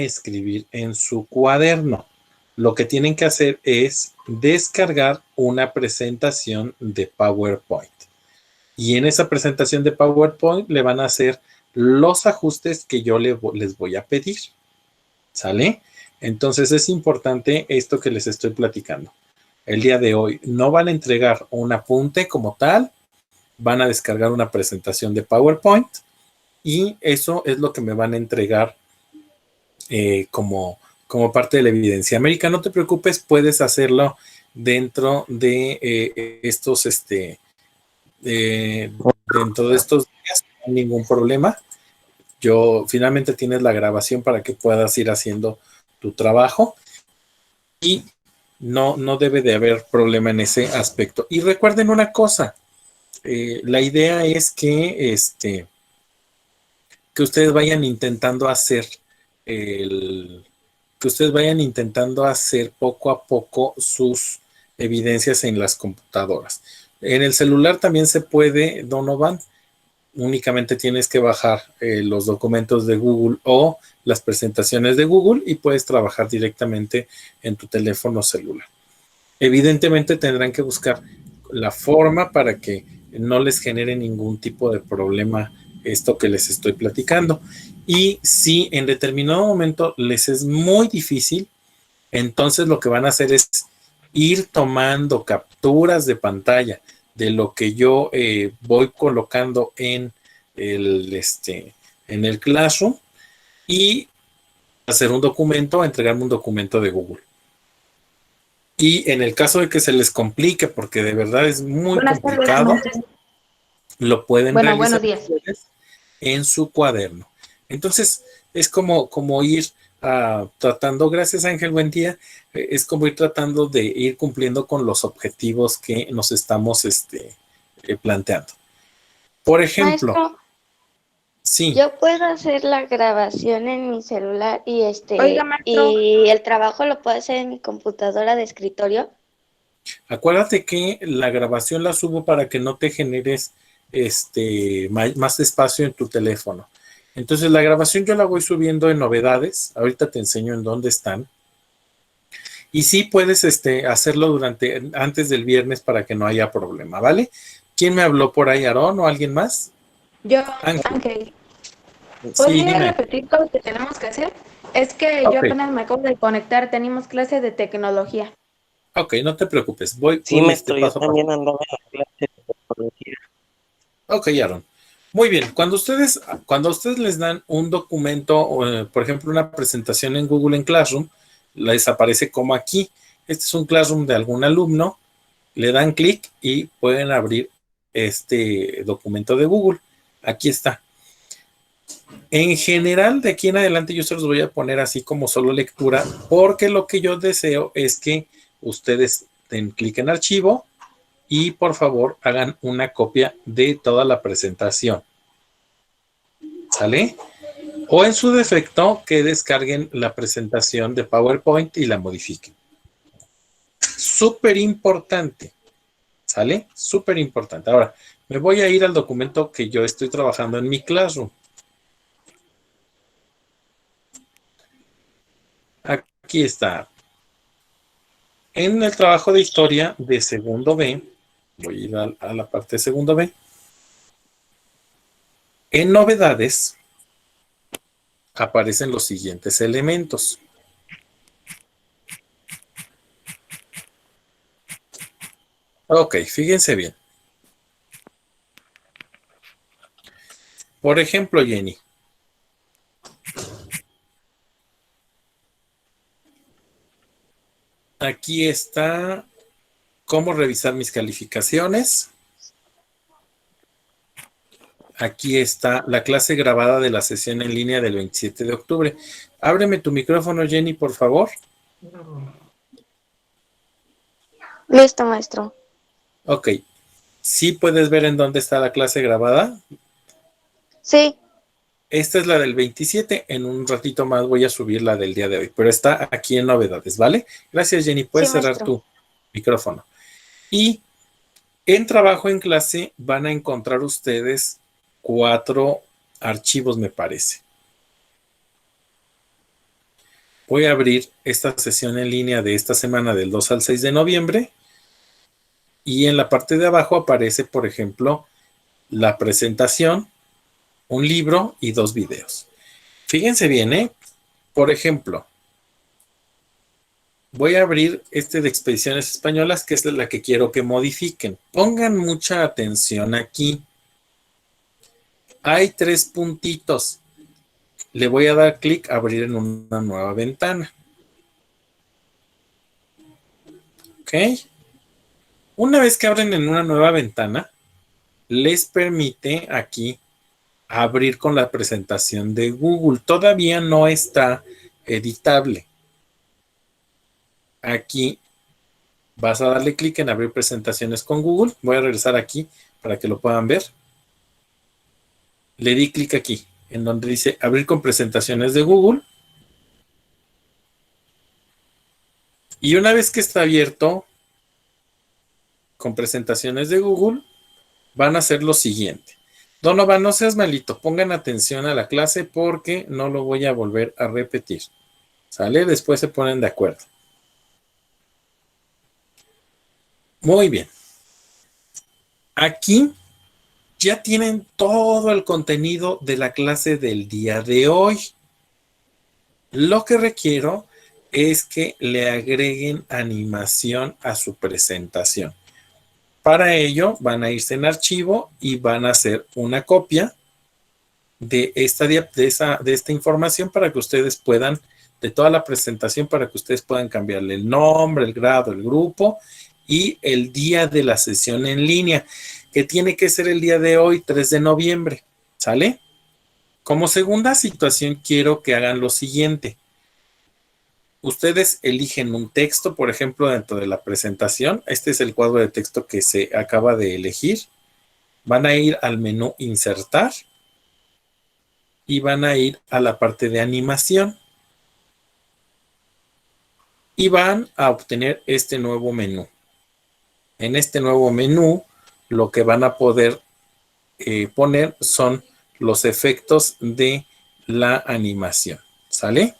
escribir en su cuaderno. Lo que tienen que hacer es descargar una presentación de PowerPoint. Y en esa presentación de PowerPoint le van a hacer los ajustes que yo les voy a pedir. ¿Sale? Entonces es importante esto que les estoy platicando. El día de hoy no van a entregar un apunte como tal, van a descargar una presentación de PowerPoint y eso es lo que me van a entregar como parte de la evidencia. América, no te preocupes, puedes hacerlo dentro de dentro de estos días, no hay ningún problema. Finalmente tienes la grabación para que puedas ir haciendo tu trabajo y no debe de haber problema en ese aspecto. Y recuerden una cosa, la idea es que ustedes vayan intentando hacer que ustedes vayan intentando hacer poco a poco sus evidencias en las computadoras. En el celular también se puede, Donovan, únicamente tienes que bajar los documentos de Google o las presentaciones de Google y puedes trabajar directamente en tu teléfono celular. Evidentemente tendrán que buscar la forma para que no les genere ningún tipo de problema esto que les estoy platicando. Y si en determinado momento les es muy difícil, entonces lo que van a hacer es ir tomando capturas de pantalla de lo que yo voy colocando en el Classroom y hacer un documento, entregarme un documento de Google. Y en el caso de que se les complique, porque de verdad es muy complicado, lo pueden realizar buenos días. en su cuaderno. Entonces, es como ir tratando, gracias Ángel, buen día, es como ir tratando de ir cumpliendo con los objetivos que nos estamos planteando. Por ejemplo, Maestro, sí. yo puedo hacer la grabación en mi celular y Oiga, maestro. y el trabajo lo puedo hacer en mi computadora de escritorio. Acuérdate que la grabación la subo para que no te generes más espacio en tu teléfono. Entonces la grabación yo la voy subiendo en novedades. Ahorita te enseño en dónde están. Y sí puedes hacerlo antes del viernes para que no haya problema, ¿vale? ¿Quién me habló por ahí, Aarón o alguien más? Yo, Ángel. Ángel. Sí, ¿Podría dime. repetir lo que tenemos que hacer? Es que yo Ok, apenas me acabo de conectar, tenemos clase de tecnología. ok, no te preocupes. Voy Sí, maestro, yo paso a paso. también andaba en la clase de tecnología. Ok, Aaron. Muy bien, cuando a ustedes les dan un documento, o, por ejemplo, una presentación en Google en Classroom, les aparece como aquí. Este es un Classroom de algún alumno, le dan clic y pueden abrir este documento de Google. Aquí está. En general, de aquí en adelante yo se los voy a poner así como solo lectura, porque lo que yo deseo es que ustedes den clic en archivo y por favor hagan una copia de toda la presentación. ¿Sale? O en su defecto, que descarguen la presentación de PowerPoint y la modifiquen. Súper importante. ¿Sale? Súper importante. Ahora, me voy a ir al documento que yo estoy trabajando en mi Classroom. Aquí está. En el trabajo de historia de segundo B, voy a ir a la parte de segundo B. En novedades aparecen los siguientes elementos. Ok, fíjense bien. Por ejemplo, Jenny. Aquí está cómo revisar mis calificaciones. Aquí está la clase grabada de la sesión en línea del 27 de octubre. Ábreme tu micrófono, Jenny, por favor. Listo, maestro. Ok. ¿Sí puedes ver en dónde está la clase grabada? Sí. Esta es la del 27. En un ratito más voy a subir la del día de hoy, pero está aquí en novedades, ¿vale? Gracias, Jenny. Sí, Puedes cerrar maestro. tu micrófono. Y en trabajo en clase van a encontrar ustedes 4 archivos, me parece. Voy a abrir esta sesión en línea de esta semana del 2 al 6 de noviembre y en la parte de abajo aparece, por ejemplo, la presentación, un libro y 2 videos. Fíjense bien, ¿eh? Por ejemplo, voy a abrir este de Expediciones Españolas, que es la que quiero que modifiquen. Pongan mucha atención aquí. Hay 3 puntitos. Le voy a dar clic a abrir en una nueva ventana. ¿Ok? Una vez que abren en una nueva ventana, les permite aquí abrir con la presentación de Google. Todavía no está editable. Aquí vas a darle clic en abrir presentaciones con Google. Voy a regresar aquí para que lo puedan ver. Le di clic aquí, en donde dice abrir con presentaciones de Google. Y una vez que está abierto con presentaciones de Google, van a hacer lo siguiente. Donovan, no seas malito, pongan atención a la clase porque no lo voy a volver a repetir. ¿Sale? Después se ponen de acuerdo. Muy bien. Aquí ya tienen todo el contenido de la clase del día de hoy. Lo que requiero es que le agreguen animación a su presentación. Para ello van a irse en archivo y van a hacer una copia de esta información para que ustedes puedan, de toda la presentación, para que ustedes puedan cambiarle el nombre, el grado, el grupo y el día de la sesión en línea, que tiene que ser el día de hoy, 3 de noviembre. ¿Sale? Como segunda situación, quiero que hagan lo siguiente. Ustedes eligen un texto, por ejemplo, dentro de la presentación. Este es el cuadro de texto que se acaba de elegir. Van a ir al menú Insertar y van a ir a la parte de animación. Y van a obtener este nuevo menú. En este nuevo menú, lo que van a poder poner son los efectos de la animación. ¿Sale?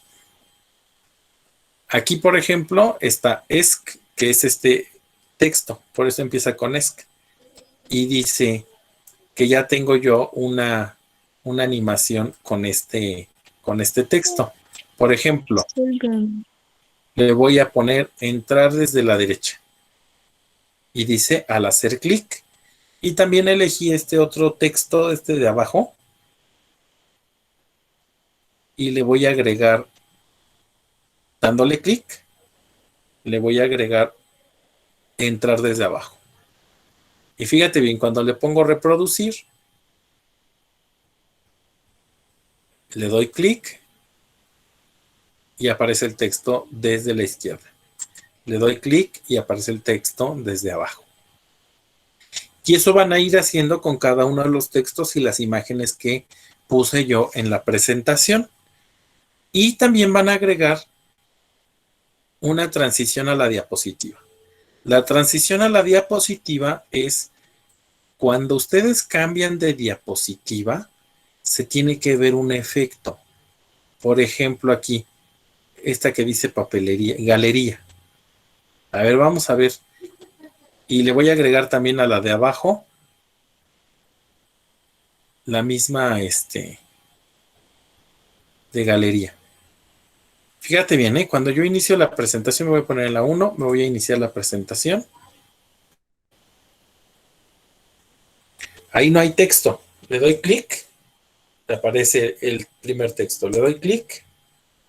Aquí, por ejemplo, está ESC, que es este texto. Por eso empieza con ESC. Y dice que ya tengo yo una animación con este texto. Por ejemplo, le voy a poner entrar desde la derecha. Y dice al hacer clic. Y también elegí este otro texto, este de abajo. Y le voy a agregar, dándole clic, le voy a agregar entrar desde abajo. Y fíjate bien, cuando le pongo reproducir, le doy clic y aparece el texto desde la izquierda. Le doy clic y aparece el texto desde abajo. Y eso van a ir haciendo con cada uno de los textos y las imágenes que puse yo en la presentación. Y también van a agregar una transición a la diapositiva. La transición a la diapositiva es cuando ustedes cambian de diapositiva, se tiene que ver un efecto. Por ejemplo, aquí, esta que dice papelería, galería. A ver, vamos a ver. Y le voy a agregar también a la de abajo la misma de galería. Fíjate bien, cuando yo inicio la presentación, me voy a poner en la 1, me voy a iniciar la presentación. Ahí no hay texto. Le doy clic, aparece el primer texto. Le doy clic,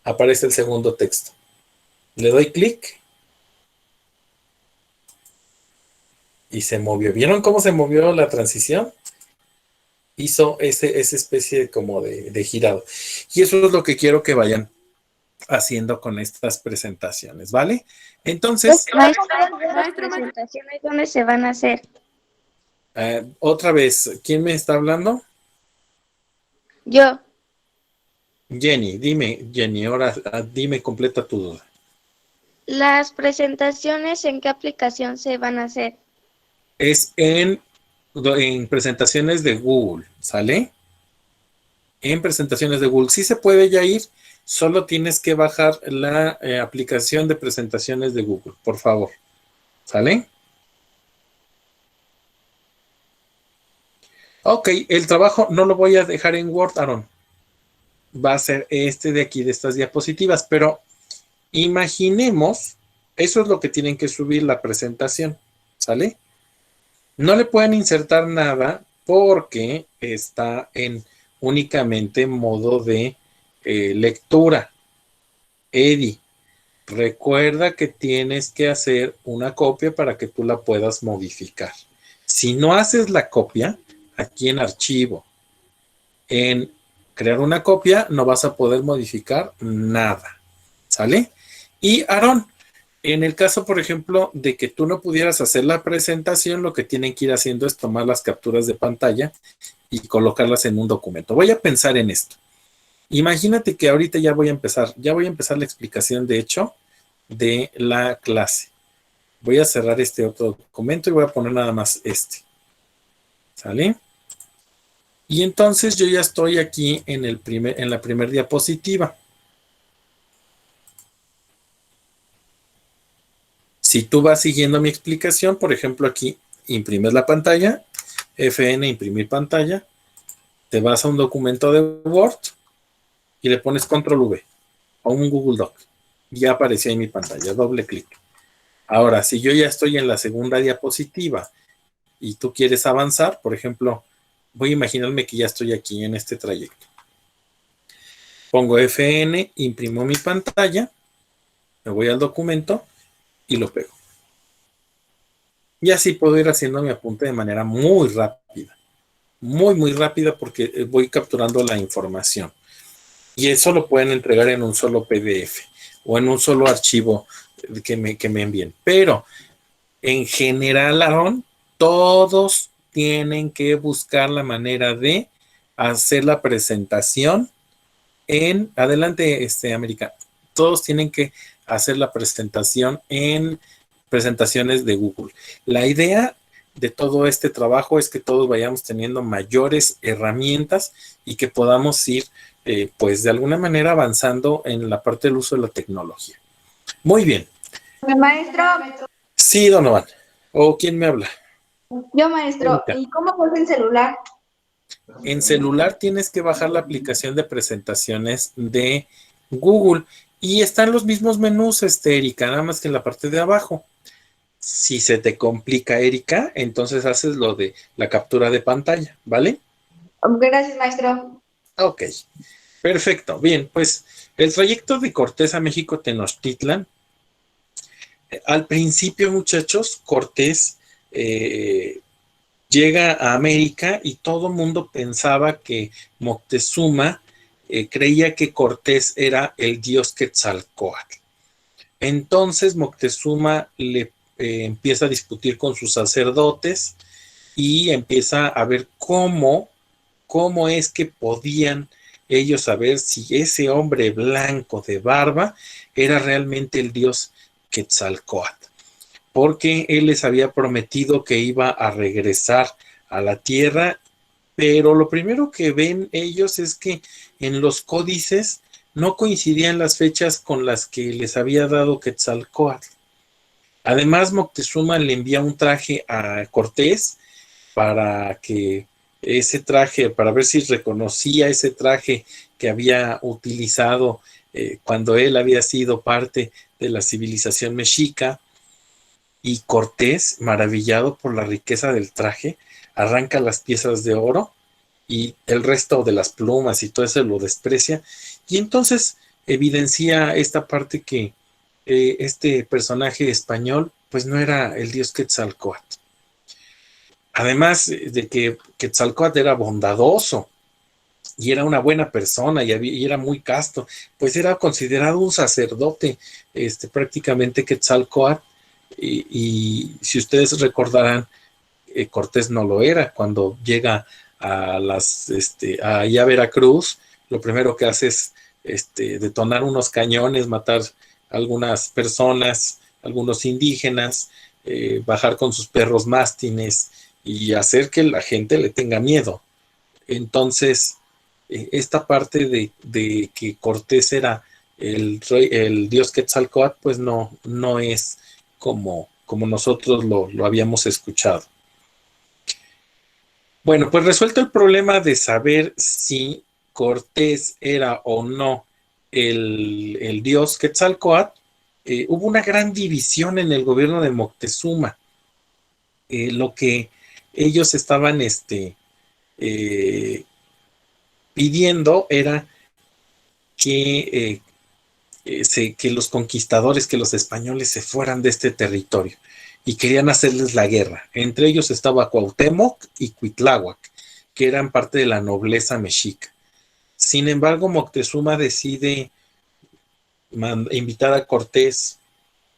aparece el segundo texto. Le doy clic y se movió. ¿Vieron cómo se movió la transición? Hizo esa especie como de girado. Y eso es lo que quiero que vayan haciendo con estas presentaciones, ¿vale? Entonces, ¿Las presentaciones dónde se van a hacer? otra vez, ¿quién me está hablando? Yo. Jenny, dime, Jenny, ahora dime, completa tu duda. ¿Las presentaciones en qué aplicación se van a hacer? Es en presentaciones de Google, ¿sale? En presentaciones de Google. Sí se puede ya ir, solo tienes que bajar la aplicación de presentaciones de Google, por favor. ¿Sale? Ok, el trabajo no lo voy a dejar en Word, Aaron. Va a ser este de aquí, de estas diapositivas, pero imaginemos, eso es lo que tienen que subir la presentación, ¿sale? No le pueden insertar nada porque está en únicamente modo de lectura. Eddie, recuerda que tienes que hacer una copia para que tú la puedas modificar. Si no haces la copia, aquí en archivo, en crear una copia, no vas a poder modificar nada, ¿sale? Y Aarón, en el caso, por ejemplo, de que tú no pudieras hacer la presentación, lo que tienen que ir haciendo es tomar las capturas de pantalla y colocarlas en un documento. Voy a pensar en esto. Imagínate que ahorita ya voy a empezar la explicación, de hecho, de la clase. Voy a cerrar este otro documento y voy a poner nada más este. ¿Sale? Y entonces yo ya estoy aquí en la primera diapositiva. Si tú vas siguiendo mi explicación, por ejemplo, aquí imprimes la pantalla, FN, imprimir pantalla, te vas a un documento de Word y le pones Control V o un Google Doc. Ya apareció en mi pantalla, doble clic. Ahora, si yo ya estoy en la segunda diapositiva y tú quieres avanzar, por ejemplo, voy a imaginarme que ya estoy aquí en este trayecto. Pongo FN, imprimo mi pantalla, me voy al documento y lo pego. Y así puedo ir haciendo mi apunte de manera muy rápida. Muy rápida porque voy capturando la información. Y eso lo pueden entregar en un solo PDF o en un solo archivo que me envíen. Pero en general, Aarón, todos tienen que buscar la manera de hacer la presentación adelante, América. Todos tienen que hacer la presentación en presentaciones de Google. La idea de todo este trabajo es que todos vayamos teniendo mayores herramientas y que podamos ir, pues de alguna manera avanzando en la parte del uso de la tecnología. Muy bien. Maestro. Sí, Donovan. ¿O quién me habla? Yo, maestro. Erika. ¿Y cómo fue en celular? En celular tienes que bajar la aplicación de presentaciones de Google y están los mismos menús, Erika, nada más que en la parte de abajo. Si se te complica, Erika, entonces haces lo de la captura de pantalla, ¿vale? Gracias, maestro. Ok, perfecto. Bien, pues el trayecto de Cortés a México Tenochtitlan, al principio, muchachos, Cortés llega a América y todo el mundo pensaba que Moctezuma creía que Cortés era el dios Quetzalcóatl. Entonces Moctezuma le empieza a discutir con sus sacerdotes y empieza a ver cómo es que podían ellos saber si ese hombre blanco de barba era realmente el dios Quetzalcóatl, porque él les había prometido que iba a regresar a la tierra, pero lo primero que ven ellos es que en los códices no coincidían las fechas con las que les había dado Quetzalcóatl. Además, Moctezuma le envía un traje a Cortés para que ese traje, para ver si reconocía ese traje que había utilizado cuando él había sido parte de la civilización mexica. Y Cortés, maravillado por la riqueza del traje, arranca las piezas de oro y el resto de las plumas y todo eso lo desprecia. Y entonces evidencia esta parte que este personaje español pues no era el dios Quetzalcóatl. Además de que Quetzalcóatl era bondadoso y era una buena persona y era muy casto, pues era considerado un sacerdote, prácticamente Quetzalcóatl. Y si ustedes recordarán, Cortés no lo era. Cuando llega allá a Veracruz, lo primero que hace es detonar unos cañones, matar algunas personas, algunos indígenas, bajar con sus perros mástines y hacer que la gente le tenga miedo. Entonces, esta parte de que Cortés era el dios Quetzalcóatl, pues no es como nosotros lo habíamos escuchado. Bueno, pues resuelto el problema de saber si Cortés era o no el dios Quetzalcóatl, hubo una gran división en el gobierno de Moctezuma. Lo que ellos estaban pidiendo era que los conquistadores, que los españoles se fueran de este territorio y querían hacerles la guerra. Entre ellos estaba Cuauhtémoc y Cuitláhuac, que eran parte de la nobleza mexica. Sin embargo, Moctezuma decide invitar a Cortés,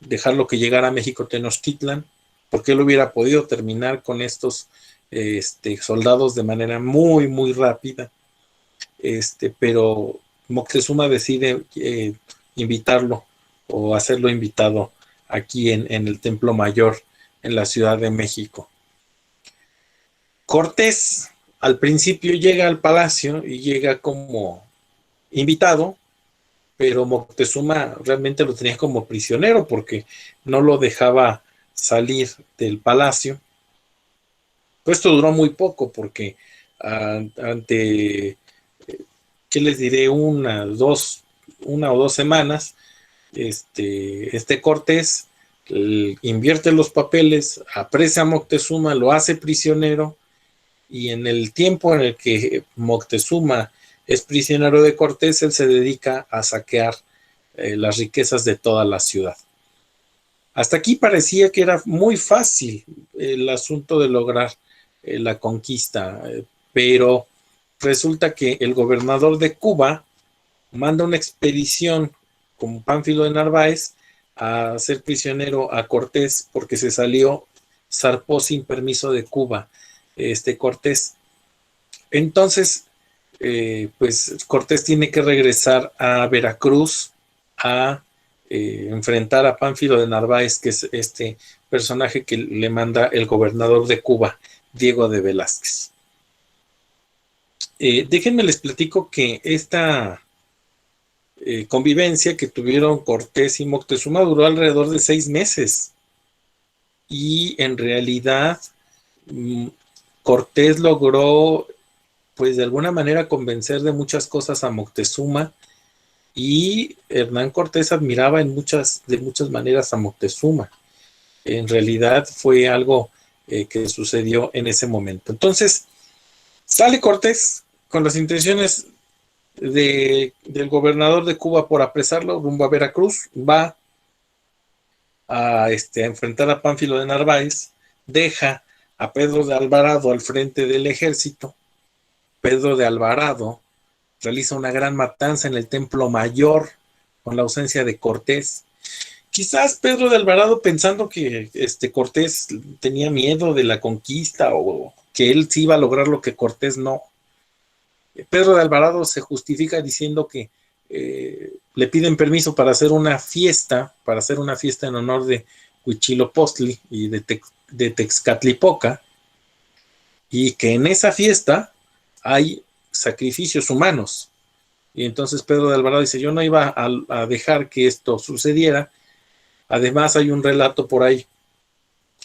dejarlo que llegara a México Tenochtitlan, porque él hubiera podido terminar con estos soldados de manera muy, muy rápida. Pero Moctezuma decide invitarlo o hacerlo invitado aquí en el Templo Mayor en la Ciudad de México. Cortés al principio llega al palacio y llega como invitado, pero Moctezuma realmente lo tenía como prisionero porque no lo dejaba salir del palacio. Pues esto duró muy poco porque ante, ¿qué les diré? Una o dos semanas, Cortés invierte los papeles, aprecia a Moctezuma, lo hace prisionero, y en el tiempo en el que Moctezuma es prisionero de Cortés, él se dedica a saquear las riquezas de toda la ciudad. Hasta aquí parecía que era muy fácil el asunto de lograr la conquista, pero resulta que el gobernador de Cuba manda una expedición con Pánfilo de Narváez a hacer prisionero a Cortés porque se zarpó sin permiso de Cuba Cortés. Entonces, pues Cortés tiene que regresar a Veracruz a enfrentar a Pánfilo de Narváez, que es este personaje que le manda el gobernador de Cuba, Diego de Velázquez. Déjenme les platico que esta convivencia que tuvieron Cortés y Moctezuma duró alrededor de 6 meses. Y en realidad Cortés logró, pues de alguna manera, convencer de muchas cosas a Moctezuma, y Hernán Cortés admiraba de muchas maneras a Moctezuma. En realidad fue algo que sucedió en ese momento. Entonces, sale Cortés con las intenciones del gobernador de Cuba por apresarlo rumbo a Veracruz, va a enfrentar a Pánfilo de Narváez, deja a Pedro de Alvarado al frente del ejército. Pedro de Alvarado realiza una gran matanza en el Templo Mayor con la ausencia de Cortés. Quizás Pedro de Alvarado, pensando que Cortés tenía miedo de la conquista o que él sí iba a lograr lo que Cortés no. Pedro de Alvarado se justifica diciendo que le piden permiso para hacer una fiesta en honor de Huitzilopochtli y de Texcatlipoca, y que en esa fiesta hay sacrificios humanos. Y entonces Pedro de Alvarado dice: yo no iba a dejar que esto sucediera. Además, hay un relato por ahí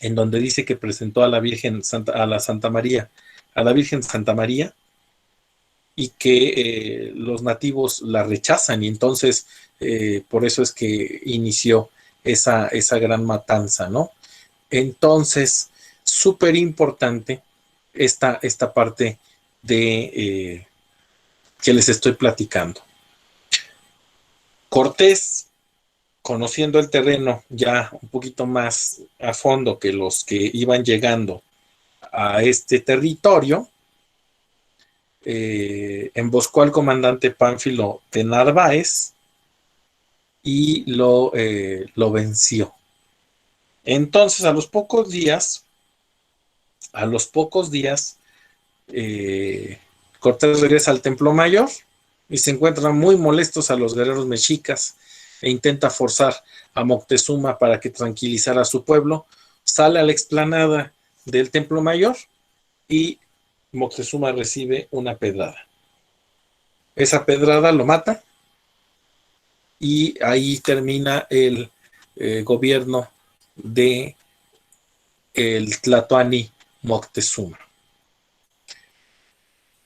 en donde dice que presentó a la Virgen a la Virgen Santa María, y que los nativos la rechazan, y entonces por eso es que inició esa gran matanza, ¿no? Entonces, súper importante esta parte de que les estoy platicando. Cortés, conociendo el terreno ya un poquito más a fondo que los que iban llegando a este territorio, emboscó al comandante Pánfilo de Narváez y lo venció. Entonces, a los pocos días, Cortés regresa al Templo Mayor y se encuentran muy molestos a los guerreros mexicas e intenta forzar a Moctezuma para que tranquilizara a su pueblo. Sale a la explanada del Templo Mayor y Moctezuma recibe una pedrada. esa pedrada lo mata y ahí termina el gobierno de el Tlatoani Moctezuma.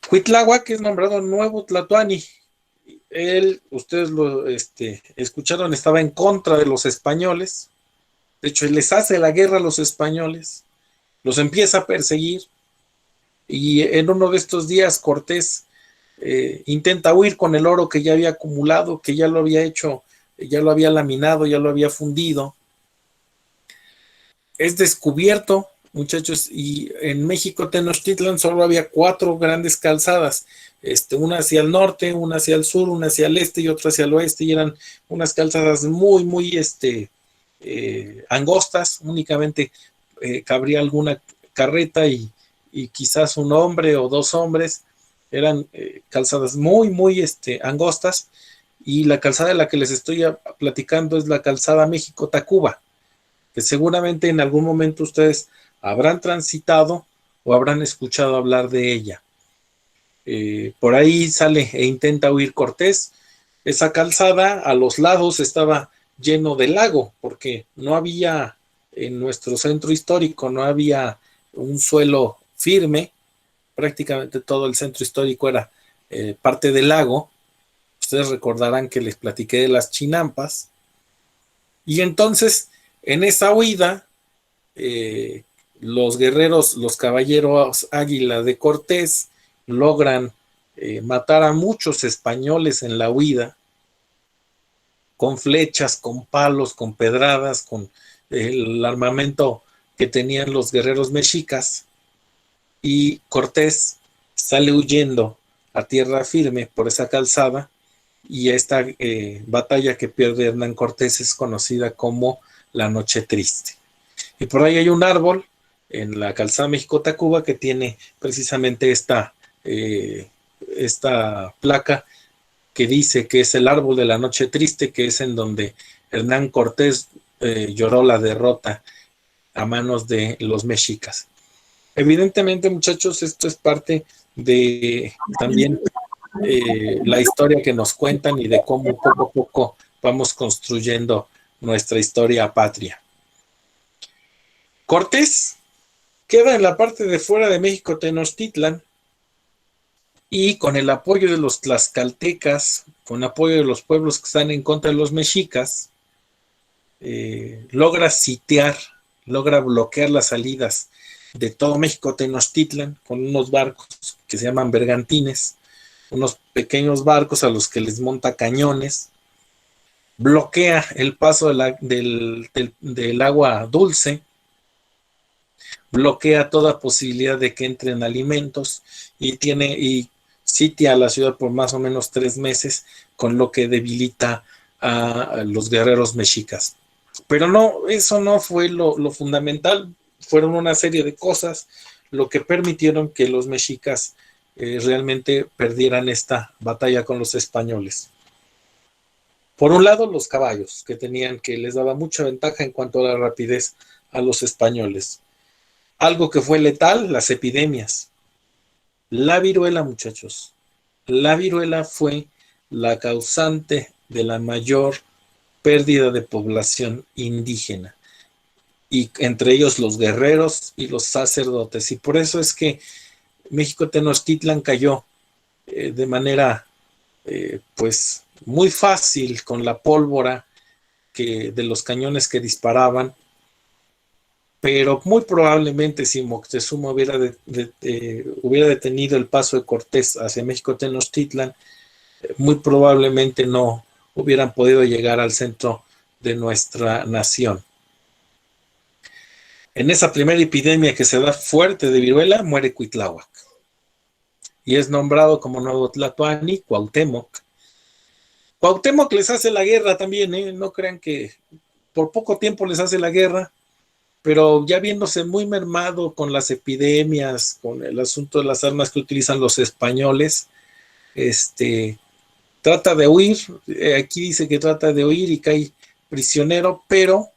Cuitláhuac es nombrado nuevo Tlatoani. Él, ustedes lo escucharon, estaba en contra de los españoles. De hecho, él les hace la guerra a los españoles, los empieza a perseguir y en uno de estos días Cortés intenta huir con el oro que ya había acumulado, que ya lo había hecho, ya lo había laminado, ya lo había fundido. Es descubierto, muchachos, y en México Tenochtitlan solo había 4 grandes calzadas, una hacia el norte, una hacia el sur, una hacia el este y otra hacia el oeste, y eran unas calzadas muy, muy angostas, únicamente cabría alguna carreta y quizás un hombre o 2 hombres, eran calzadas muy, muy angostas, y la calzada de la que les estoy platicando es la calzada México-Tacuba, que seguramente en algún momento ustedes habrán transitado o habrán escuchado hablar de ella. Por ahí sale e intenta huir Cortés. Esa calzada a los lados estaba lleno de lago, porque no había en nuestro centro histórico, no había un suelo firme, prácticamente todo el centro histórico era parte del lago. Ustedes recordarán que les platiqué de las chinampas, y entonces en esa huida los guerreros, los caballeros Águila de Cortés logran matar a muchos españoles en la huida, con flechas, con palos, con pedradas, con el armamento que tenían los guerreros mexicas, y Cortés sale huyendo a tierra firme por esa calzada, y esta batalla que pierde Hernán Cortés es conocida como la Noche Triste. Y por ahí hay un árbol en la calzada México-Tacuba que tiene precisamente esta placa que dice que es el árbol de la Noche Triste, que es en donde Hernán Cortés lloró la derrota a manos de los mexicas. Evidentemente, muchachos, esto es parte de también la historia que nos cuentan y de cómo poco a poco vamos construyendo nuestra historia patria. Cortés queda en la parte de fuera de México Tenochtitlan, y con el apoyo de los tlaxcaltecas, con apoyo de los pueblos que están en contra de los mexicas, logra sitiar, logra bloquear las salidas de todo México Tenochtitlan con unos barcos que se llaman bergantines, unos pequeños barcos a los que les monta cañones, bloquea el paso del agua dulce, bloquea toda posibilidad de que entren alimentos, y sitia a la ciudad por más o menos 3 meses, con lo que debilita a los guerreros mexicas. Pero no, eso no fue lo fundamental, fueron una serie de cosas lo que permitieron que los mexicas realmente perdieran esta batalla con los españoles. Por un lado, los caballos, que les daba mucha ventaja en cuanto a la rapidez a los españoles. Algo que fue letal, las epidemias. La viruela, muchachos. La viruela fue la causante de la mayor pérdida de población indígena, y entre ellos los guerreros y los sacerdotes. Y por eso es que México Tenochtitlan cayó de manera pues muy fácil con la pólvora de los cañones que disparaban. Pero muy probablemente si Moctezuma hubiera detenido el paso de Cortés hacia México Tenochtitlan, muy probablemente no hubieran podido llegar al centro de nuestra nación. En esa primera epidemia que se da fuerte de viruela, muere Cuitláhuac, y es nombrado como nuevo Tlatoani Cuauhtémoc. Cuauhtémoc les hace la guerra también, no crean que por poco tiempo les hace la guerra, pero ya viéndose muy mermado con las epidemias, con el asunto de las armas que utilizan los españoles, trata de huir. Aquí dice que trata de huir y cae prisionero, pero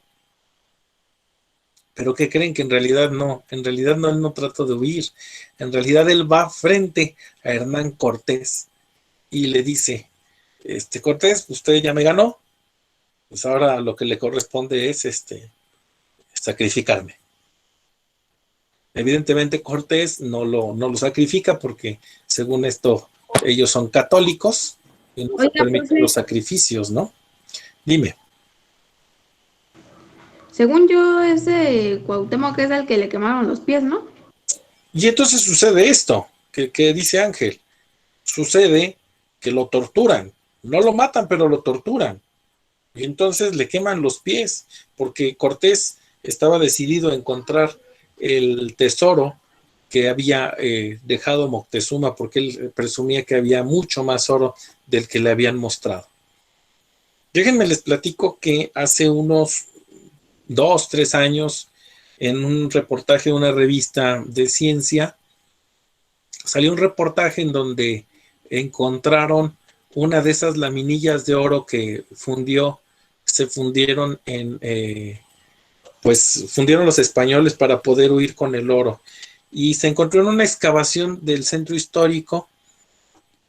¿qué creen? Que en realidad no, él no trata de huir, en realidad él va frente a Hernán Cortés y le dice, Cortés, usted ya me ganó, pues ahora lo que le corresponde es sacrificarme. Evidentemente Cortés no lo sacrifica porque según esto ellos son católicos y no se Oiga, permiten profe. los sacrificios, ¿no? Dime. Según yo, ese Cuauhtémoc es el que le quemaron los pies, ¿no? Y entonces sucede esto, que dice Ángel. Sucede que lo torturan. No lo matan, pero lo torturan. Y entonces le queman los pies, porque Cortés estaba decidido a encontrar el tesoro que había dejado Moctezuma, porque él presumía que había mucho más oro del que le habían mostrado. Déjenme les platico que hace unos 2, 3 años, en un reportaje de una revista de ciencia, salió un reportaje en donde encontraron una de esas laminillas de oro que se fundieron fundieron los españoles para poder huir con el oro. Y se encontró en una excavación del centro histórico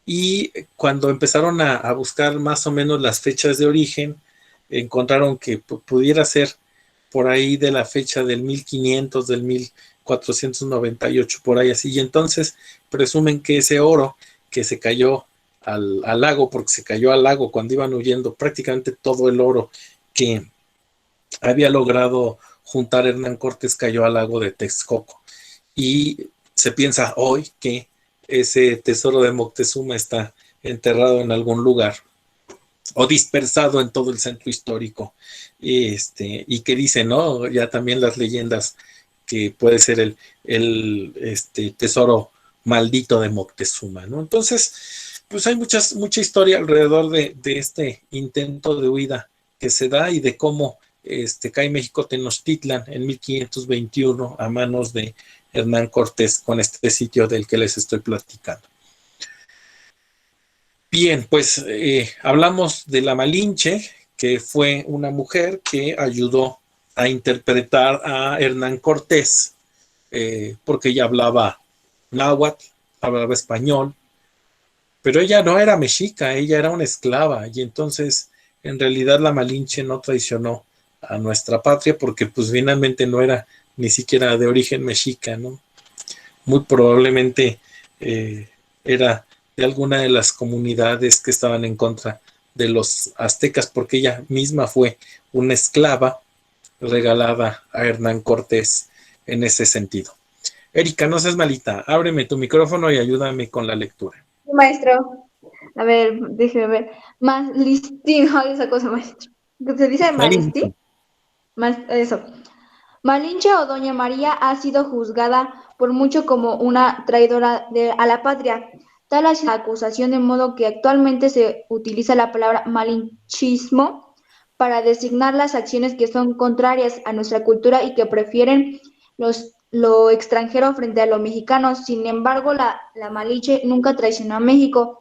y cuando empezaron a buscar más o menos las fechas de origen, encontraron que pudiera ser por ahí de la fecha del 1500, del 1498, por ahí así. Y entonces presumen que ese oro que se cayó al lago, porque se cayó al lago cuando iban huyendo, prácticamente todo el oro que había logrado juntar Hernán Cortés cayó al lago de Texcoco. Y se piensa hoy que ese tesoro de Moctezuma está enterrado en algún lugar o dispersado en todo el centro histórico. Y que dicen, ¿no? Ya también las leyendas que puede ser el tesoro maldito de Moctezuma, ¿no? Entonces, pues hay mucha historia alrededor de este intento de huida que se da y de cómo cae México Tenochtitlan en 1521 a manos de Hernán Cortés con este sitio del que les estoy platicando. Bien, pues hablamos de la Malinche, que fue una mujer que ayudó a interpretar a Hernán Cortés, porque ella hablaba náhuatl, hablaba español, pero ella no era mexica, ella era una esclava, y entonces en realidad la Malinche no traicionó a nuestra patria porque pues finalmente no era ni siquiera de origen mexica, ¿no? Muy probablemente era de alguna de las comunidades que estaban en contra de los aztecas, porque ella misma fue una esclava regalada a Hernán Cortés en ese sentido. Erika, no seas malita, ábreme tu micrófono y ayúdame con la lectura. Sí, maestro. A ver, déjeme ver. Malistín, ay, esa cosa, maestro. ¿Se dice Malistín? Eso. Malinche o Doña María ha sido juzgada por mucho como una traidora a la patria. Tal ha sido la acusación, de modo que actualmente se utiliza la palabra malinchismo para designar las acciones que son contrarias a nuestra cultura y que prefieren lo extranjero frente a lo mexicano. Sin embargo, la Malinche nunca traicionó a México,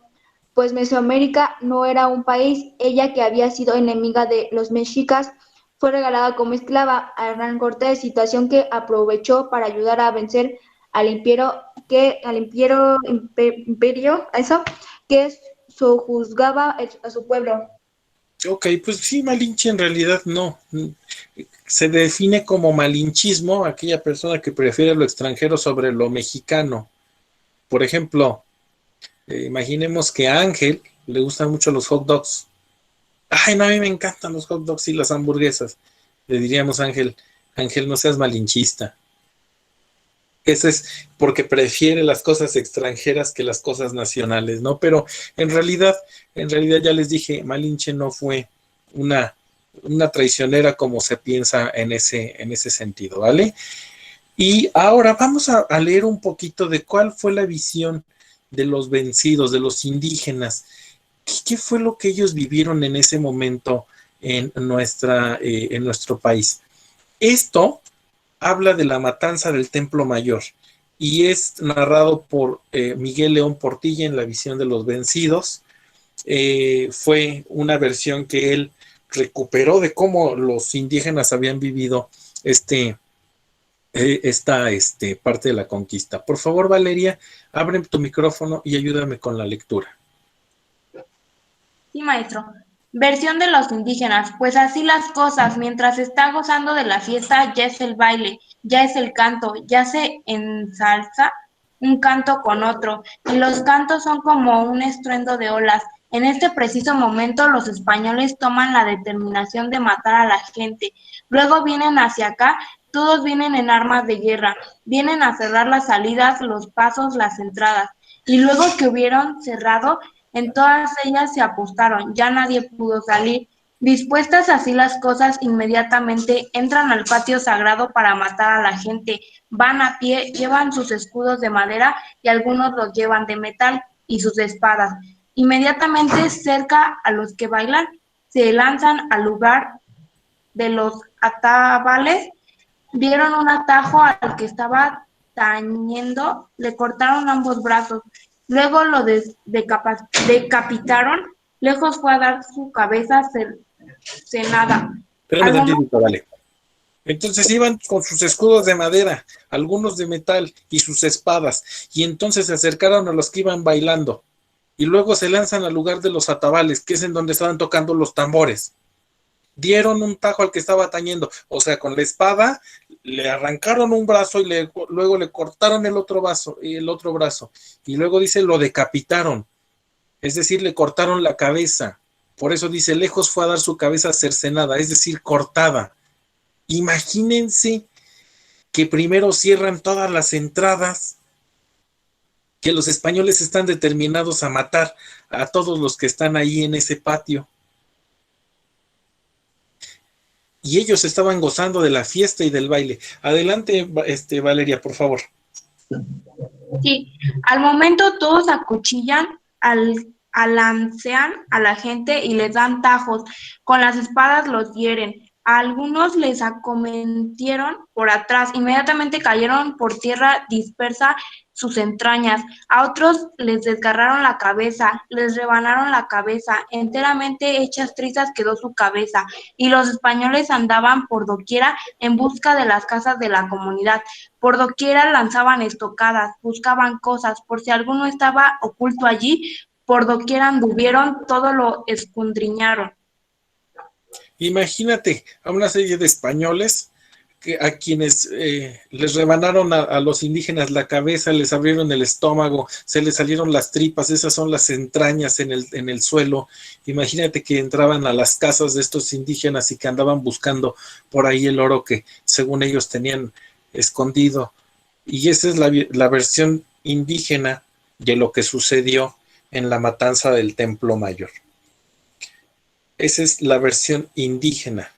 pues Mesoamérica no era un país. Ella, que había sido enemiga de los mexicas, fue regalada como esclava a Hernán Cortés, situación que aprovechó para ayudar a vencer al imperio que sojuzgaba a su pueblo. Ok, pues sí, Malinche en realidad no. Se define como malinchismo aquella persona que prefiere lo extranjero sobre lo mexicano. Por ejemplo, imaginemos que a Ángel le gustan mucho los hot dogs. Ay, no, a mí me encantan los hot dogs y las hamburguesas. Le diríamos a Ángel, no seas malinchista. Eso es porque prefiere las cosas extranjeras que las cosas nacionales, ¿no? Pero en realidad ya les dije, Malinche no fue una traicionera como se piensa en ese sentido, ¿vale? Y ahora vamos a leer un poquito de cuál fue la visión de los vencidos, de los indígenas. ¿Qué fue lo que ellos vivieron en ese momento en nuestro país? Esto habla de la matanza del Templo Mayor y es narrado por Miguel León Portilla en La visión de los vencidos. Fue una versión que él recuperó de cómo los indígenas habían vivido esta parte de la conquista. Por favor, Valeria, abre tu micrófono y ayúdame con la lectura. Sí, maestro. Versión de los indígenas, pues así las cosas, mientras está gozando de la fiesta, ya es el baile, ya es el canto, ya se ensalza un canto con otro, y los cantos son como un estruendo de olas. En este preciso momento los españoles toman la determinación de matar a la gente. Luego vienen hacia acá, todos vienen en armas de guerra, vienen a cerrar las salidas, los pasos, las entradas. Y luego que hubieron cerrado, en todas ellas se apostaron, ya nadie pudo salir. Dispuestas así las cosas, inmediatamente entran al patio sagrado para matar a la gente. Van a pie, llevan sus escudos de madera y algunos los llevan de metal y sus espadas. Inmediatamente cerca a los que bailan, se lanzan al lugar de los atabales, dieron un atajo al que estaba tañendo, le cortaron ambos brazos, luego lo decapitaron, lejos fue a dar su cabeza cenada. Espérame tantito, vale. Entonces iban con sus escudos de madera, algunos de metal y sus espadas, y entonces se acercaron a los que iban bailando, y luego se lanzan al lugar de los atabales, que es en donde estaban tocando los tambores. Dieron un tajo al que estaba tañendo, o sea, con la espada le arrancaron un brazo y luego le cortaron el otro brazo, y luego dice lo decapitaron, es decir, le cortaron la cabeza. Por eso dice, lejos fue a dar su cabeza cercenada, es decir, cortada. Imagínense que primero cierran todas las entradas, que los españoles están determinados a matar a todos los que están ahí en ese patio. Y ellos estaban gozando de la fiesta y del baile. Adelante, Valeria, por favor. Sí, al momento todos acuchillan, alancean a la gente y les dan tajos, con las espadas los hieren. A algunos les acometieron por atrás, inmediatamente cayeron por tierra dispersa sus entrañas. A otros les desgarraron la cabeza, les rebanaron la cabeza, enteramente hechas trizas quedó su cabeza. Y los españoles andaban por doquiera en busca de las casas de la comunidad. Por doquiera lanzaban estocadas, buscaban cosas, por si alguno estaba oculto allí, por doquiera anduvieron, todo lo escudriñaron. Imagínate a una serie de españoles a quienes les rebanaron a los indígenas la cabeza, les abrieron el estómago, se les salieron las tripas, esas son las entrañas en el suelo. Imagínate que entraban a las casas de estos indígenas y que andaban buscando por ahí el oro que según ellos tenían escondido. Y esa es la versión indígena de lo que sucedió en la matanza del Templo Mayor. Esa es la versión indígena.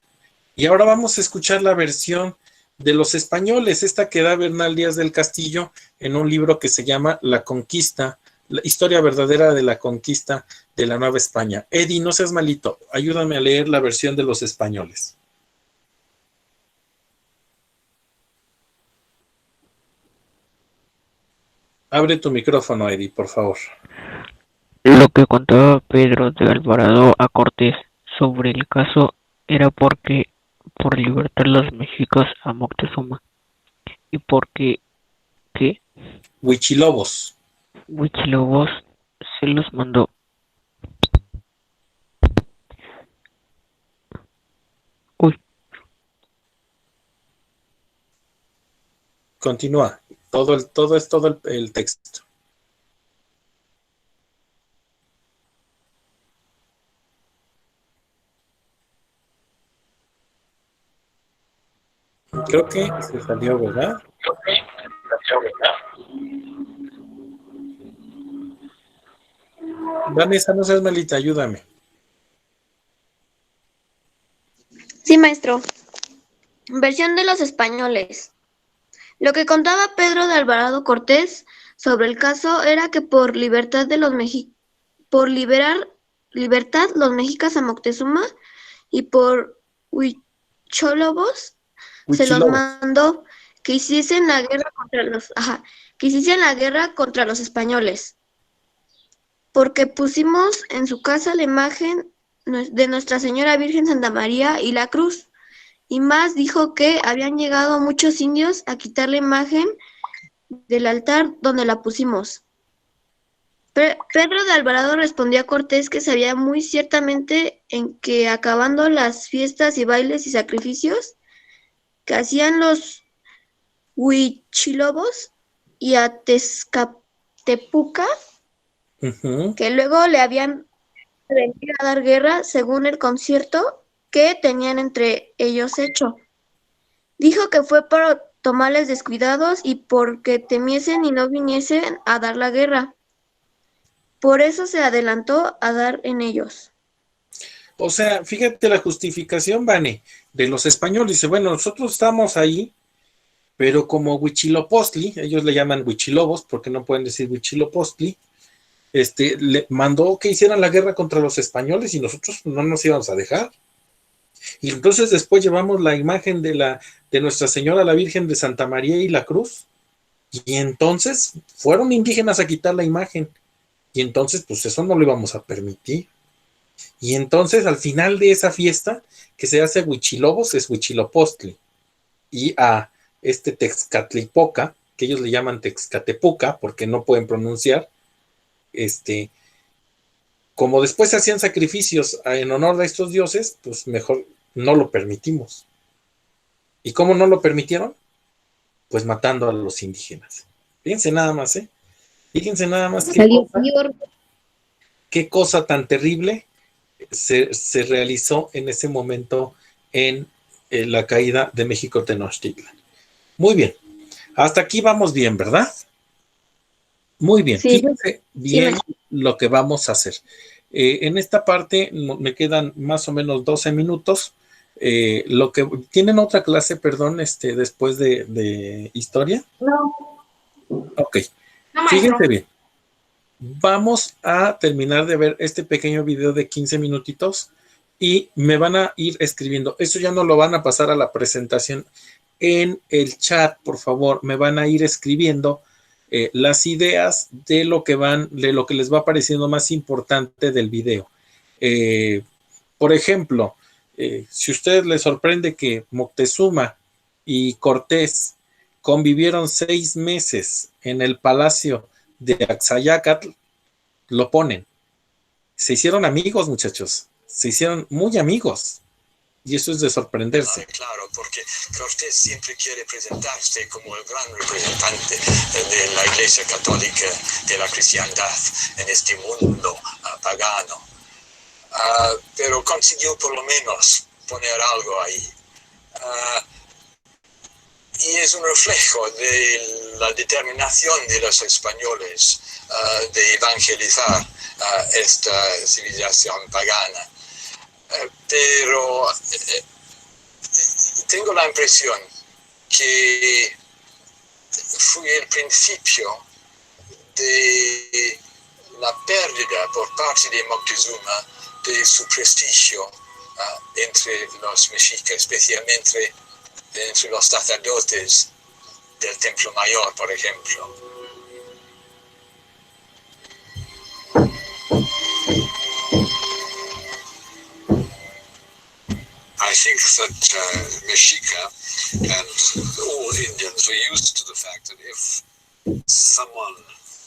Y ahora vamos a escuchar la versión de los españoles, esta que da Bernal Díaz del Castillo en un libro que se llama La Conquista, la historia verdadera de la conquista de la Nueva España. Eddie, no seas malito, ayúdame a leer la versión de los españoles. Abre tu micrófono, Eddie, por favor. Lo que contaba Pedro de Alvarado a Cortés sobre el caso era por libertar los mexicas a Moctezuma y porque Huichilobos Huichilobos se los mandó. Continúa, todo el texto. Creo que se salió, ¿verdad? Vanessa, no seas malita, ayúdame. Sí, maestro. Versión de los españoles. Lo que contaba Pedro de Alvarado Cortés sobre el caso era que por libertad los mexicas a Moctezuma y por Huichilobos se los mandó que hiciesen la guerra contra los españoles, porque pusimos en su casa la imagen de Nuestra Señora Virgen Santa María y la cruz. Y más dijo que habían llegado muchos indios a quitar la imagen del altar donde la pusimos. Pedro de Alvarado respondió a Cortés que sabía muy ciertamente en que acabando las fiestas y bailes y sacrificios que hacían los huichilobos y a Tezcatepuca, que luego le habían venido a dar guerra según el concierto que tenían entre ellos hecho. Dijo que fue por tomarles descuidados y porque temiesen y no viniesen a dar la guerra. Por eso se adelantó a dar en ellos. O sea, fíjate la justificación, Vane, de los españoles. Dice, bueno, nosotros estamos ahí, pero como Huitzilopochtli, ellos le llaman Huichilobos, porque no pueden decir Huitzilopochtli, le mandó que hicieran la guerra contra los españoles y nosotros no nos íbamos a dejar. Y entonces después llevamos la imagen de Nuestra Señora, la Virgen de Santa María y la Cruz, y entonces fueron indígenas a quitar la imagen. Y entonces, pues eso no lo íbamos a permitir. Y entonces, al final de esa fiesta, que se hace Huichilobos, es Huitzilopochtli. Y a Texcatlipoca, que ellos le llaman Texcatepuca, porque no pueden pronunciar, como después se hacían sacrificios en honor a estos dioses, pues mejor no lo permitimos. ¿Y cómo no lo permitieron? Pues matando a los indígenas. Fíjense nada más, ¿eh? Fíjense nada más qué cosa tan terrible se realizó en ese momento en la caída de México Tenochtitlan. Muy bien. Hasta aquí vamos bien, ¿verdad? Muy bien. Sí. Fíjense bien lo que vamos a hacer. En esta parte me quedan más o menos 12 minutos. ¿Tienen otra clase, perdón, después de historia? No. Ok. No, Fíjense maestro. bien. Vamos a terminar de ver este pequeño video de 15 minutitos y me van a ir escribiendo. Eso ya no lo van a pasar a la presentación en el chat, por favor. Me van a ir escribiendo las ideas de lo que les va pareciendo más importante del video. Por ejemplo, si a ustedes les sorprende que Moctezuma y Cortés convivieron 6 meses en el palacio de Axayácatl, lo ponen. Se hicieron amigos, muchachos. Se hicieron muy amigos. Y eso es de sorprenderse. Claro, porque Cortés siempre quiere presentarse como el gran representante de la Iglesia Católica, de la cristiandad en este mundo pagano. Pero consiguió por lo menos poner algo ahí. Y es un reflejo de la determinación de los españoles de evangelizar esta civilización pagana. Pero tengo la impresión que fue el principio de la pérdida por parte de Moctezuma de su prestigio entre los mexicas, especialmente entre los sacerdotes del Templo Mayor, por ejemplo. I think that Mexica and all Indians were used to the fact that if someone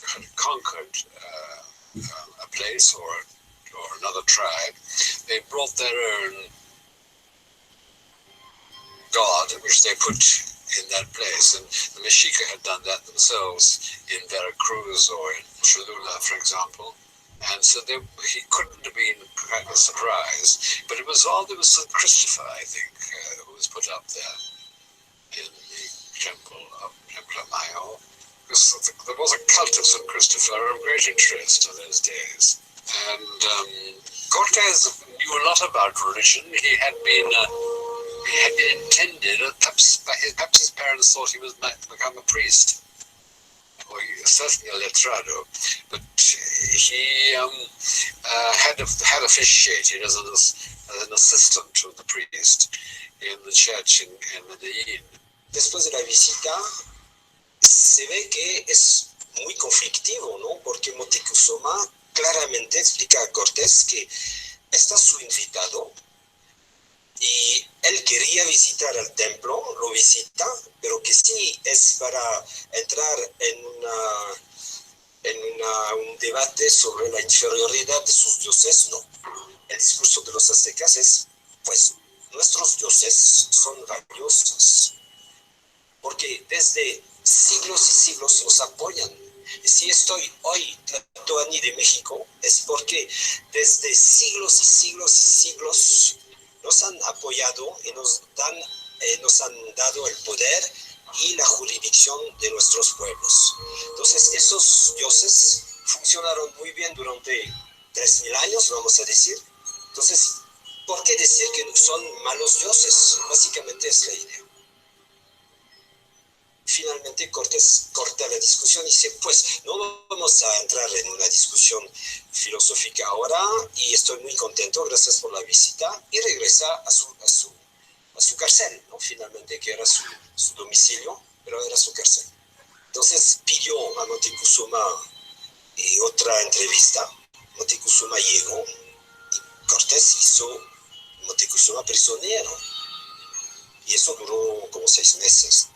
had conquered a place or another tribe, they brought their own god, which they put in that place. And the Mexica had done that themselves in Veracruz or in Cholula, for example. And so he couldn't have been quite a surprise. But it was St. Christopher, I think, who was put up there in the temple of Mayo. There was a cult of St. Christopher of great interest in those days. And Cortés knew a lot about religion. He had been intended, perhaps his parents thought he was meant to become a priest, or certainly a letrado, but he had officiated as an assistant to the priest in the church in Medellín. Después de la visita, se ve que es muy conflictivo, ¿no? Porque Moctezuma claramente explica a Cortés que está su invitado y él quería visitar el templo, lo visita, pero que sí es para entrar en en un debate sobre la inferioridad de sus dioses, no. El discurso de los aztecas es, pues, nuestros dioses son valiosos, porque desde siglos y siglos nos apoyan. Si estoy hoy Tlatoani de México, es porque desde siglos y siglos y siglos nos han apoyado y nos han dado el poder y la jurisdicción de nuestros pueblos. Entonces, esos dioses funcionaron muy bien durante 3.000 años, vamos a decir. Entonces, ¿por qué decir que son malos dioses? Básicamente es la idea. Finalmente Cortés corta la discusión y dice, pues no vamos a entrar en una discusión filosófica ahora y estoy muy contento, gracias por la visita, y regresa a su cárcel, ¿no? Finalmente, que era su domicilio, pero era su cárcel. Entonces pidió a Moctezuma otra entrevista. Moctezuma llegó y Cortés hizo Moctezuma prisionero. Y eso duró como 6 meses.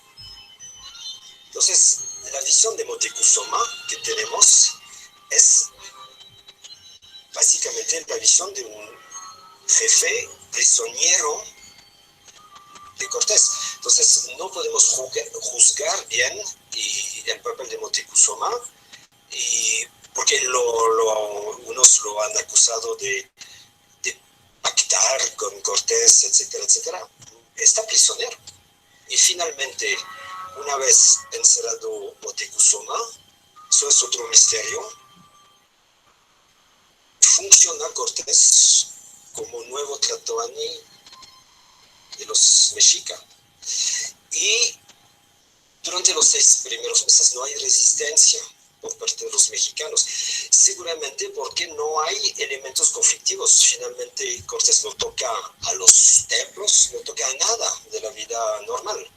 Entonces, la visión de Moctezuma que tenemos es básicamente la visión de un jefe prisionero de Cortés. Entonces, no podemos juzgar bien el papel de Moctezuma, porque unos lo han acusado de pactar con Cortés, etcétera, etcétera. Está prisionero. Y finalmente, una vez encerrado Moctezuma, eso es otro misterio, funciona Cortés como nuevo Tlatoani de los mexicas. Y durante los 6 primeros meses no hay resistencia por parte de los mexicanos, seguramente porque no hay elementos conflictivos. Finalmente Cortés no toca a los templos, no toca a nada de la vida normal.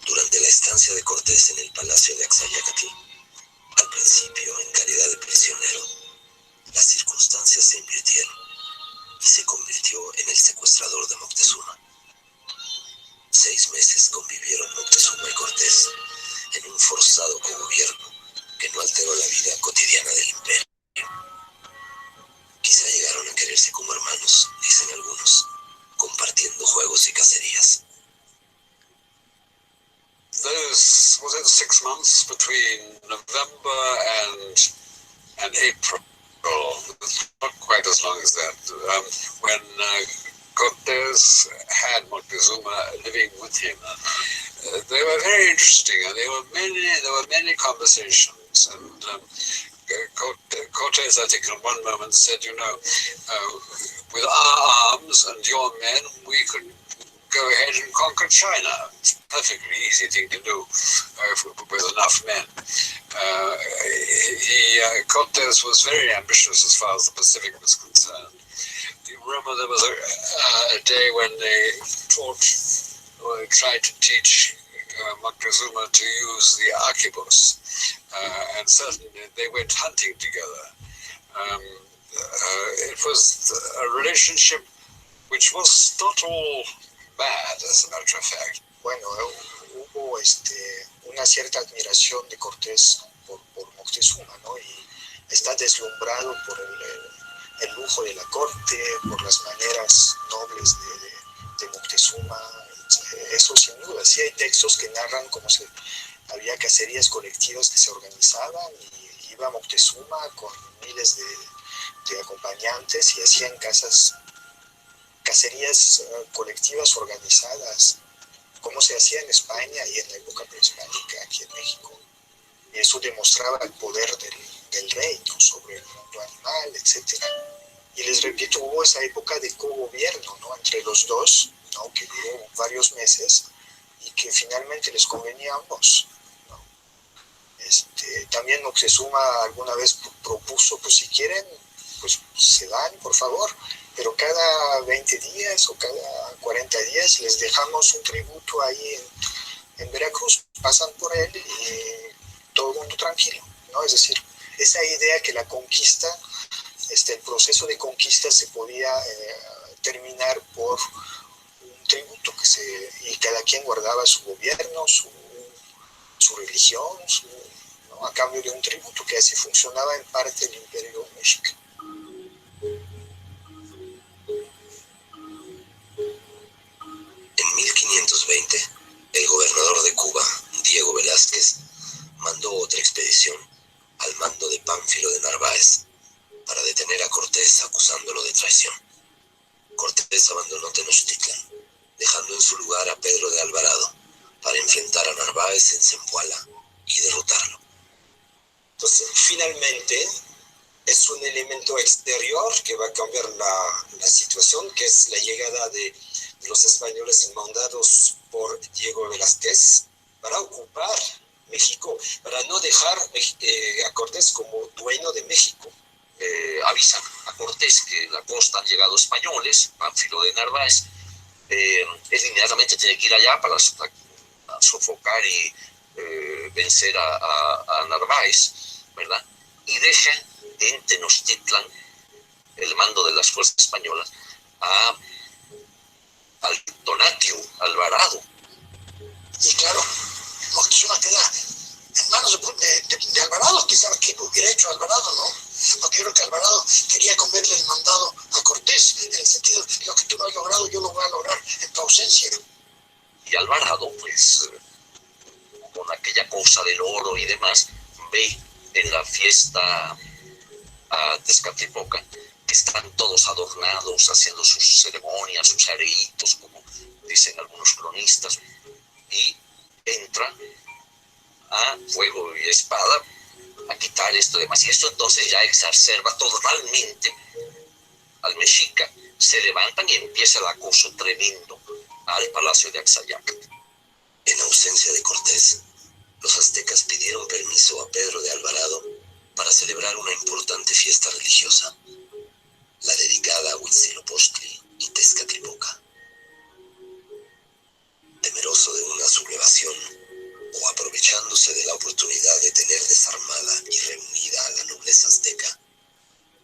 Durante la estancia de Cortés en el palacio de Axayacatl, al principio en calidad de prisionero, las circunstancias se invirtieron y se convirtió en el secuestrador de Moctezuma. 6 meses convivieron Moctezuma y Cortés en un forzado cogobierno que no alteró la vida cotidiana del imperio. Quizá llegaron a quererse como hermanos, dicen algunos, compartiendo juegos y cacerías. Those, was it 6 months between November and April? Not quite as long as that. When Cortés had Moctezuma living with him, they were very interesting, and there were many conversations. And Cortés, I think, in one moment said, with our arms and your men, we could go ahead and conquer China. It's a perfectly easy thing to do with enough men. Cortés was very ambitious as far as the Pacific was concerned. You remember there was a day when they tried to teach Moctezuma to use the arquebus, and certainly they went hunting together. It was a relationship which was not all bad, as a matter of fact. Bueno, hubo una cierta admiración de Cortés por Moctezuma, ¿no? Y está deslumbrado por el lujo de la corte, por las maneras nobles de Moctezuma. Eso sin duda. Sí hay textos que narran cómo había cacerías colectivas que se organizaban y iba Moctezuma con miles de acompañantes y hacían cacerías colectivas organizadas, como se hacía en España y en la época prehispánica aquí en México. Y eso demostraba el poder del rey, ¿no? Sobre el mundo animal, etc. Y les repito, hubo esa época de cogobierno, ¿no? Entre los dos, ¿no? Que duró varios meses y que finalmente les convenía a ambos, ¿no? También Moctezuma alguna vez propuso, pues si quieren, pues se van, por favor, pero cada 20 días o cada 40 días les dejamos un tributo ahí en Veracruz, pasan por él y todo el mundo tranquilo, ¿no? Es decir, esa idea que la conquista, el proceso de conquista se podía terminar por un tributo y cada quien guardaba su gobierno, su religión, ¿no? ¿no? A cambio de un tributo, que así funcionaba en parte el imperio mexica. En 1520, el gobernador de Cuba, Diego Velázquez, mandó otra expedición al mando de Pánfilo de Narváez para detener a Cortés acusándolo de traición. Cortés abandonó Tenochtitlan, dejando en su lugar a Pedro de Alvarado para enfrentar a Narváez en Zempoala y derrotarlo. Entonces, finalmente, es un elemento exterior que va a cambiar la situación, que es la llegada de los españoles mandados por Diego Velázquez para ocupar México, para no dejar a Cortés como dueño de México. Avisan a Cortés que en la costa han llegado españoles, Pánfilo de Narváez, él inmediatamente tiene que ir allá para sofocar y vencer a Narváez, ¿verdad? Y deja en Tenochtitlan el mando de las fuerzas españolas al Tonatiuh Alvarado. Y claro, Moctezuma queda en manos de Alvarado. ¿Quién sabe qué hubiera hecho Alvarado, no? Porque yo creo que Alvarado quería comerle el mandado a Cortés, en el sentido de lo que tú no has logrado, yo lo voy a lograr en tu ausencia. Y Alvarado, pues, con aquella cosa del oro y demás, ve en la fiesta a Tezcatlipoca que están todos adornados, haciendo sus ceremonias, sus areitos, como dicen algunos cronistas, y entra a fuego y espada a quitar esto y demás. Y esto entonces ya exacerba totalmente al mexica. Se levantan y empieza el acoso tremendo al palacio de Axayac. En ausencia de Cortés, los aztecas pidieron permiso a Pedro de Alvarado para celebrar una importante fiesta religiosa, la dedicada a Huitzilopochtli y Tezcatlipoca. Temeroso de una sublevación o aprovechándose de la oportunidad de tener desarmada y reunida a la nobleza azteca,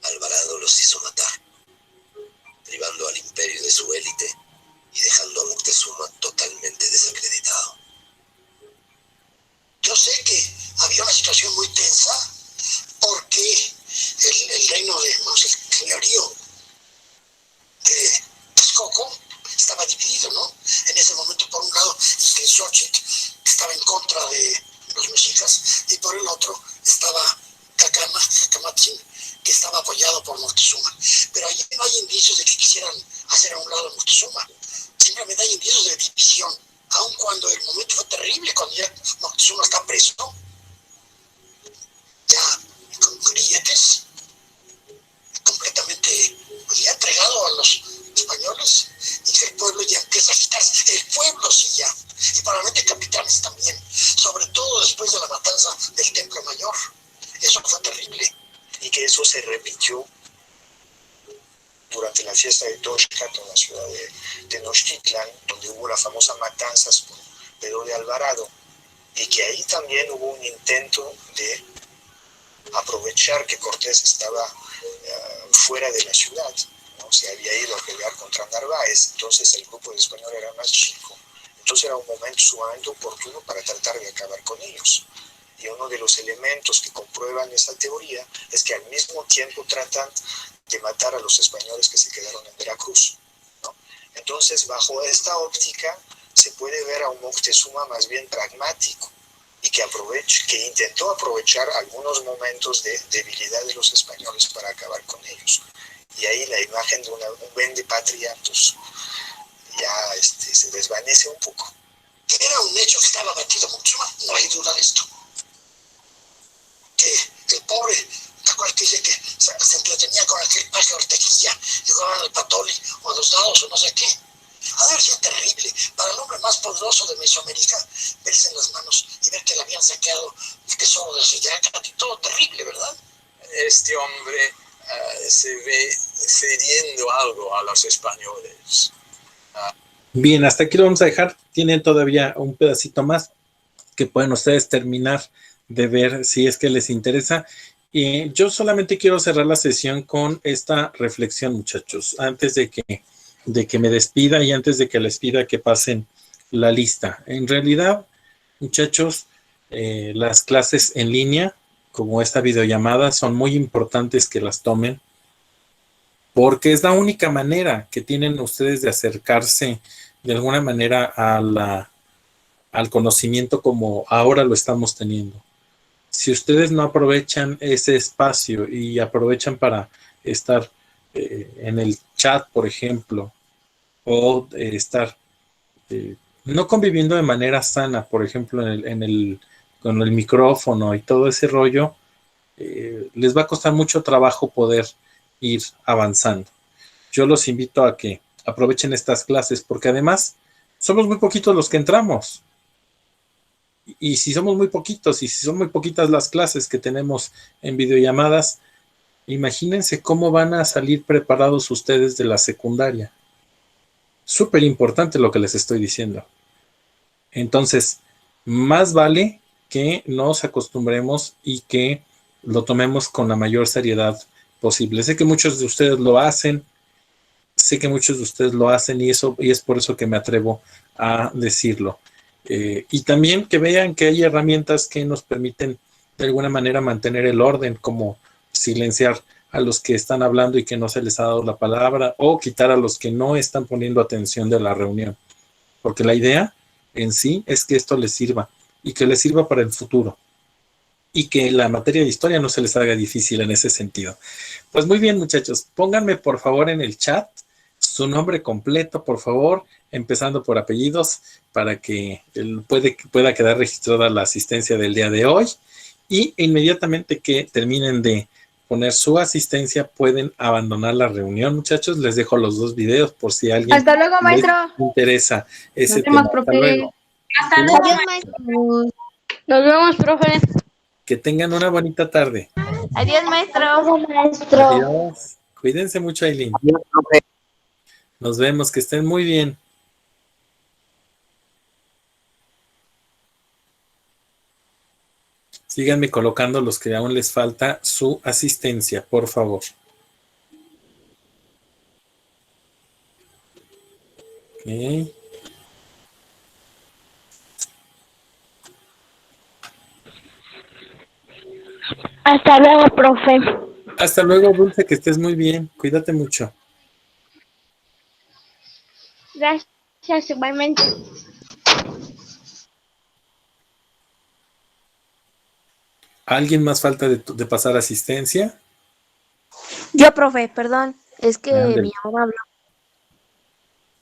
Alvarado los hizo matar, privando al imperio de su élite y dejando a Moctezuma totalmente desacreditado. Yo sé que había una situación muy tensa porque el reino de el señorío de Texcoco estaba dividido, ¿no? En ese momento, por un lado, Xochitl, que estaba en contra de los mexicas, y por el otro estaba Cacamatzin, que estaba apoyado por Moctezuma. Pero allí no hay indicios de que quisieran hacer a un lado a Moctezuma. Simplemente hay indicios de división, aun cuando el momento fue terrible, cuando ya Moctezuma está preso, ya con grilletes, completamente ya entregado a los españoles, y que el pueblo ya empieza a agitarse. El pueblo sí ya, y probablemente capitanes también, sobre todo después de la matanza del Templo Mayor. Eso fue terrible. Y que eso se repitió durante la fiesta de Toxcat en la ciudad de Tenochtitlan, donde hubo la famosa matanzas por Pedro de Alvarado, y que ahí también hubo un intento de aprovechar que Cortés estaba fuera de la ciudad, ¿no? Se había ido a pelear contra Narváez, entonces el grupo de español era más chico, entonces era un momento sumamente oportuno para tratar de acabar con ellos. Y uno de los elementos que comprueban esa teoría es que al mismo tiempo tratan de matar a los españoles que se quedaron en Veracruz, ¿no? Entonces, bajo esta óptica, se puede ver a un Moctezuma más bien pragmático y que intentó aprovechar algunos momentos de debilidad de los españoles para acabar con ellos. Y ahí la imagen de un vendepatria pues, ya se desvanece un poco. Que era un hecho que estaba batido Moctezuma, no hay duda de esto. Que el pobre, ¿te acuerdas que dice que se entretenía con aquel paje Orteguilla y jugaban al patoli o a los dados o no sé qué? Ha de haber sido terrible para el hombre más poderoso de Mesoamérica verse en las manos y ver que le habían saqueado el tesoro de Axayac y todo terrible, ¿verdad? Este hombre se ve cediendo algo a los españoles. Bien, hasta aquí lo vamos a dejar. Tienen todavía un pedacito más que pueden ustedes terminar de ver si es que les interesa. Y yo solamente quiero cerrar la sesión con esta reflexión, muchachos, antes de que me despida y antes de que les pida que pasen la lista. En realidad, muchachos, las clases en línea, como esta videollamada, son muy importantes que las tomen, porque es la única manera que tienen ustedes de acercarse de alguna manera al conocimiento como ahora lo estamos teniendo. Si ustedes no aprovechan ese espacio y aprovechan para estar en el chat, por ejemplo, o estar no conviviendo de manera sana, por ejemplo, con el micrófono y todo ese rollo, les va a costar mucho trabajo poder ir avanzando. Yo los invito a que aprovechen estas clases porque además somos muy poquitos los que entramos. Y si somos muy poquitos y si son muy poquitas las clases que tenemos en videollamadas, imagínense cómo van a salir preparados ustedes de la secundaria. Súper importante lo que les estoy diciendo. Entonces, más vale que nos acostumbremos y que lo tomemos con la mayor seriedad posible. Sé que muchos de ustedes lo hacen, y es por eso que me atrevo a decirlo. Y también que vean que hay herramientas que nos permiten de alguna manera mantener el orden, como silenciar a los que están hablando y que no se les ha dado la palabra, o quitar a los que no están poniendo atención de la reunión. Porque la idea en sí es que esto les sirva y que les sirva para el futuro y que la materia de historia no se les haga difícil en ese sentido. Pues muy bien, muchachos, pónganme por favor en el chat su nombre completo, por favor, empezando por apellidos para que pueda quedar registrada la asistencia del día de hoy, y inmediatamente que terminen de poner su asistencia pueden abandonar la reunión, muchachos. Les dejo los 2 videos por si a alguien Hasta luego, les maestro. interesa ese Nos vemos, tema. Hasta profe. luego. Hasta luego. Adiós, maestros. Nos vemos, profe. Que tengan una bonita tarde. Adiós, maestro. Maestro. Adiós. Cuídense mucho, Aileen. Nos vemos, que estén muy bien. Síganme colocando los que aún les falta su asistencia, por favor. Ok. Hasta luego, profe. Hasta luego, Dulce, que estés muy bien. Cuídate mucho. Gracias, igualmente. ¿Alguien más falta de pasar asistencia? Yo, profe, perdón. Es que Ándale. mi mamá habló.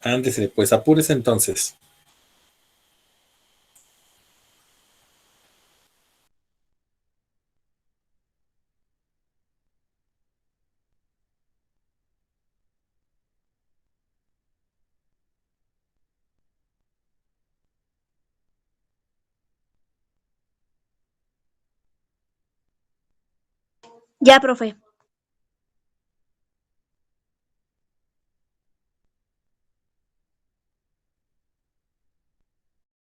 Ándese, pues apúrese entonces. Ya, profe.